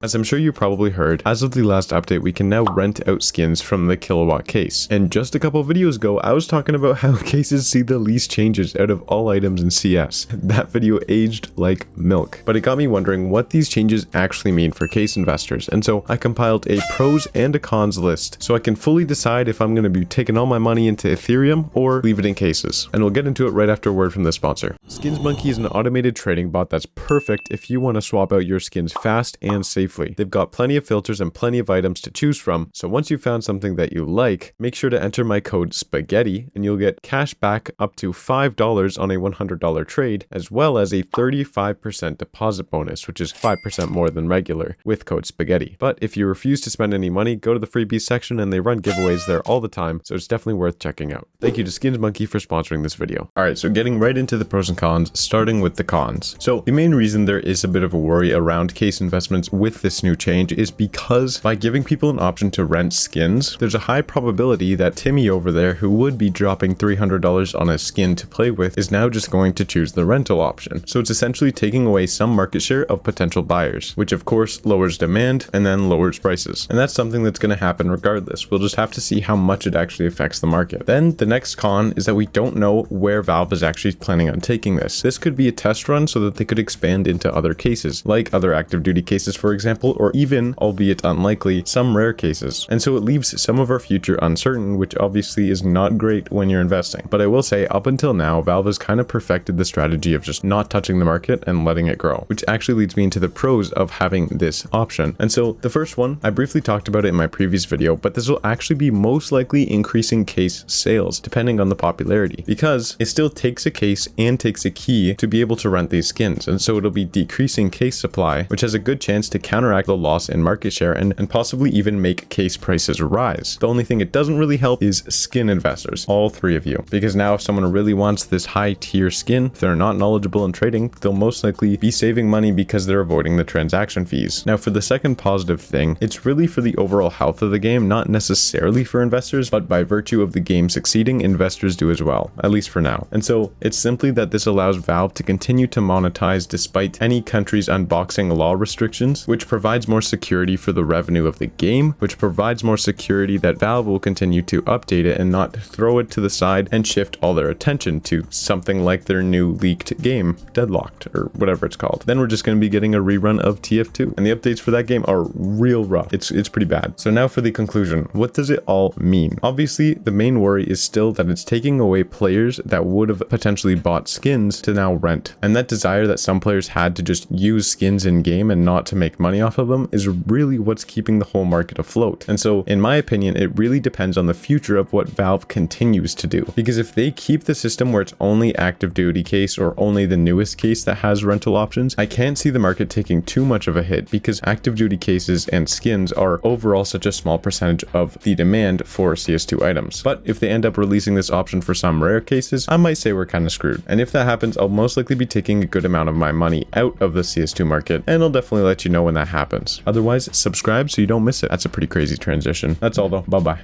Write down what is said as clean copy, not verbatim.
As I'm sure you probably heard, as of the last update, we can now rent out skins from the kilowatt case. And just a couple videos ago, I was talking about how cases see the least changes out of all items in CS. That video aged like milk. But it got me wondering what these changes actually mean for case investors. And so I compiled a pros and a cons list so I can fully decide if I'm going to be taking all my money into Ethereum or leave it in cases. And we'll get into it right after a word from the sponsor. SkinsMonkey is an automated trading bot that's perfect if you want to swap out your skins fast and safely. They've got plenty of filters and plenty of items to choose from, so once you've found something that you like, make sure to enter my code SPAGHETTI and you'll get cash back up to $5 on a $100 trade, as well as a 35% deposit bonus, which is 5% more than regular, with code SPAGHETTI. But if you refuse to spend any money, go to the freebies section and they run giveaways there all the time, so it's definitely worth checking out. Thank you to SkinsMonkey for sponsoring this video. Alright, so getting right into the pros and cons, starting with the cons. So the main reason there is a bit of a worry around case investments with this new change is because by giving people an option to rent skins, there's a high probability that Timmy over there, who would be dropping $300 on a skin to play with, is now just going to choose the rental option. So it's essentially taking away some market share of potential buyers, which of course lowers demand and then lowers prices. And that's something that's going to happen regardless. We'll just have to see how much it actually affects the market. Then the next con is that we don't know where Valve is actually planning on taking this. This could be a test run so that they could expand into other cases, like other active duty cases, for example, or even, albeit unlikely, some rare cases. And so it leaves some of our future uncertain, which obviously is not great when you're investing. But I will say, up until now, Valve has kind of perfected the strategy of just not touching the market and letting it grow, which actually leads me into the pros of having this option. And so the first one, I briefly talked about it in my previous video, but this will actually be most likely increasing case sales, depending on the popularity, because it still takes a case and takes a key to be able to rent these skins. And so it'll be decreasing case supply, which has a good chance to counteract the loss in market share and possibly even make case prices rise. The only thing it doesn't really help is skin investors, all three of you, because now if someone really wants this high tier skin, if they're not knowledgeable in trading, they'll most likely be saving money because they're avoiding the transaction fees. Now for the second positive thing, it's really for the overall health of the game, not necessarily for investors, but by virtue of the game succeeding, investors do as well, at least for now. And so it's simply that this allows Valve to continue to monetize despite any country's unboxing law restrictions, which provides more security for the revenue of the game, which provides more security that Valve will continue to update it and not throw it to the side and shift all their attention to something like their new leaked game, Deadlocked, or whatever it's called. Then we're just going to be getting a rerun of TF2, and the updates for that game are real rough. It's pretty bad. So now for the conclusion, what does it all mean? Obviously, the main worry is still that it's taking away players that would have potentially bought skins to now rent, and that desire that some players had to just use skins in game and not to make money off of them is really what's keeping the whole market afloat. And so in my opinion, it really depends on the future of what Valve continues to do, because if they keep the system where it's only active duty case or only the newest case that has rental options, I can't see the market taking too much of a hit, because active duty cases and skins are overall such a small percentage of the demand for CS2 items. But if they end up releasing this option for some rare cases, I might say we're kind of screwed. And if that happens, I'll most likely be taking a good amount of my money out of the CS2 market, and I'll definitely let you know when that happens. Otherwise, subscribe so you don't miss it. That's a pretty crazy transition. That's all though. Bye bye.